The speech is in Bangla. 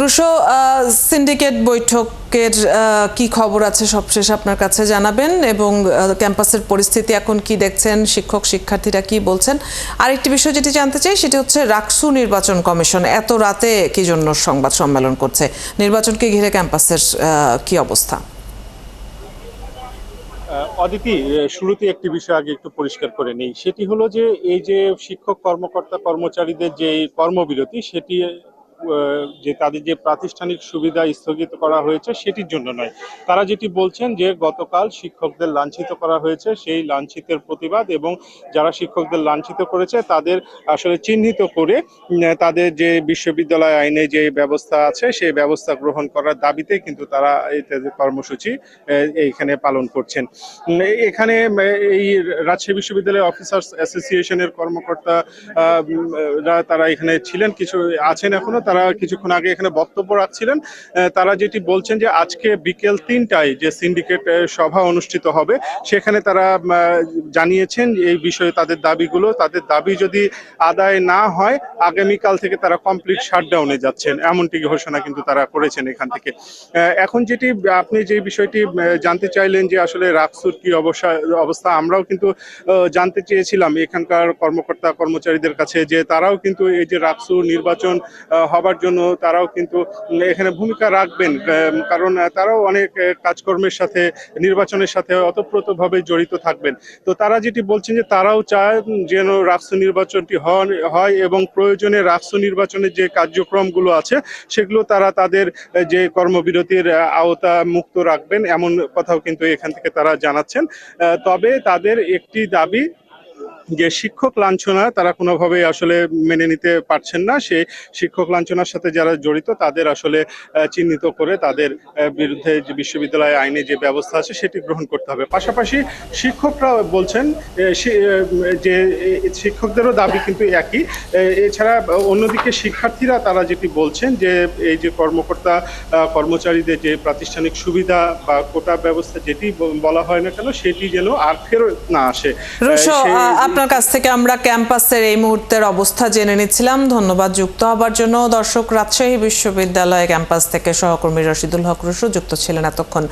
রুশো, সিন্ডিকেট বৈঠকের কি খবর আছে সবশেষ আপনার কাছে জানাবেন, এবং ক্যাম্পাসের পরিস্থিতি এখন কি দেখছেন, শিক্ষক শিক্ষার্থীরা কি বলছেন। আরেকটি বিষয় যেটি জানতে চাই সেটি হচ্ছে রাকসু নির্বাচন কমিশন এত রাতে কি জন্য সংবাদ সম্মেলন করছে, নির্বাচনকে ঘিরে ক্যাম্পাসের কি অবস্থা? অদিতি, শুরুতে একটি বিষয় আগে একটু পরিষ্কার করে নেই। সেটি হলো যে এই যে শিক্ষক কর্মকর্তা কর্মচারীদের যে কর্মবিরতি, সেটি যে তাদের যে প্রাতিষ্ঠানিক সুবিধা স্থগিত করা হয়েছে সেটির জন্য নয়। তারা যেটি বলছেন যে গতকাল শিক্ষকদের লাঞ্ছিত করা হয়েছে, সেই লাঞ্ছিতের প্রতিবাদ এবং যারা শিক্ষকদের লাঞ্ছিত করেছে তাদের আসলে চিহ্নিত করে তাদের যে বিশ্ববিদ্যালয় আইনে যে ব্যবস্থা আছে সেই ব্যবস্থা গ্রহণ করার দাবিতে কিন্তু তারা এই কর্মসূচি এইখানে পালন করছেন। এখানে এই রাজশাহী বিশ্ববিদ্যালয় অফিসার্স অ্যাসোসিয়েশনের কর্মকর্তা তারা এখানে ছিলেন, কিছু আছেন এখনো, তারা কিছুক্ষণ আগে এখানে বক্তব্য রাখছিলেন। তারা যেটি বলছেন যে আজকে বিকেল 3টায় যে সিন্ডিকেট সভা অনুষ্ঠিত হবে সেখানে তারা জানিয়েছেন এই বিষয়ে তাদের দাবিগুলো, তাদের দাবি যদি আদায় না হয় আগামীকাল থেকে তারা কমপ্লিট শাটডাউনে যাচ্ছেন, এমনটি ঘোষণা কিন্তু তারা করেছেন এখান থেকে। এখন যেটি আপনি যে বিষয়টি জানতে চাইলেন যে আসলে রাকসুর কি অবস্থা, আমরাও কিন্তু জানতে চেয়েছিলাম এখানকার কর্মকর্তা কর্মচারীদের কাছে যে তারাও কিন্তু এই যে রাকসু নির্বাচন হবার জন্য তারাও কিন্তু এখানে ভূমিকা রাখবেন, কারণ তারাও অনেক কাজকর্মের সাথে নির্বাচনের সাথে ওতপ্রোতভাবে জড়িত থাকবেন। তো তারা যেটি বলছেন যে তারাও চান যেন রাকসু নির্বাচনটি হয় এবং প্রয়োজনে রাকসু নির্বাচনের যে কার্যক্রমগুলো আছে সেগুলো তারা তাদের যে কর্মবিরতির আওতা মুক্ত রাখবেন, এমন কথাও কিন্তু এখান থেকে তারা জানাচ্ছেন। তবে তাদের একটি দাবি যে শিক্ষক লাঞ্ছনা তারা কোনোভাবে আসলে মেনে নিতে পারছেন না, সে শিক্ষক লাঞ্ছনার সাথে যারা জড়িত তাদের আসলে চিহ্নিত করে তাদের বিরুদ্ধে যে বিশ্ববিদ্যালয় আইনে যে ব্যবস্থা আছে সেটি গ্রহণ করতে হবে। পাশাপাশি শিক্ষকরা বলছেন যে শিক্ষকদেরও দাবি কিন্তু একই। এছাড়া অন্যদিকে শিক্ষার্থীরা তারা যেটি বলছেন যে এই যে কর্মকর্তা কর্মচারীদের যে প্রাতিষ্ঠানিক সুবিধা বা কোটা ব্যবস্থা যেটি বলা হয় না কেন সেটি যেন আর ফেরত না আসে। রুশো, আপনার কাছ থেকে আমরা ক্যাম্পাসের এই মুহূর্তের অবস্থা জেনে নিচ্ছিলাম, ধন্যবাদ যুক্ত হবার জন্য। দর্শক, রাজশাহী বিশ্ববিদ্যালয় ক্যাম্পাস থেকে সহকর্মী রশিদুল হক রুশো যুক্ত ছিলেন এতক্ষণ।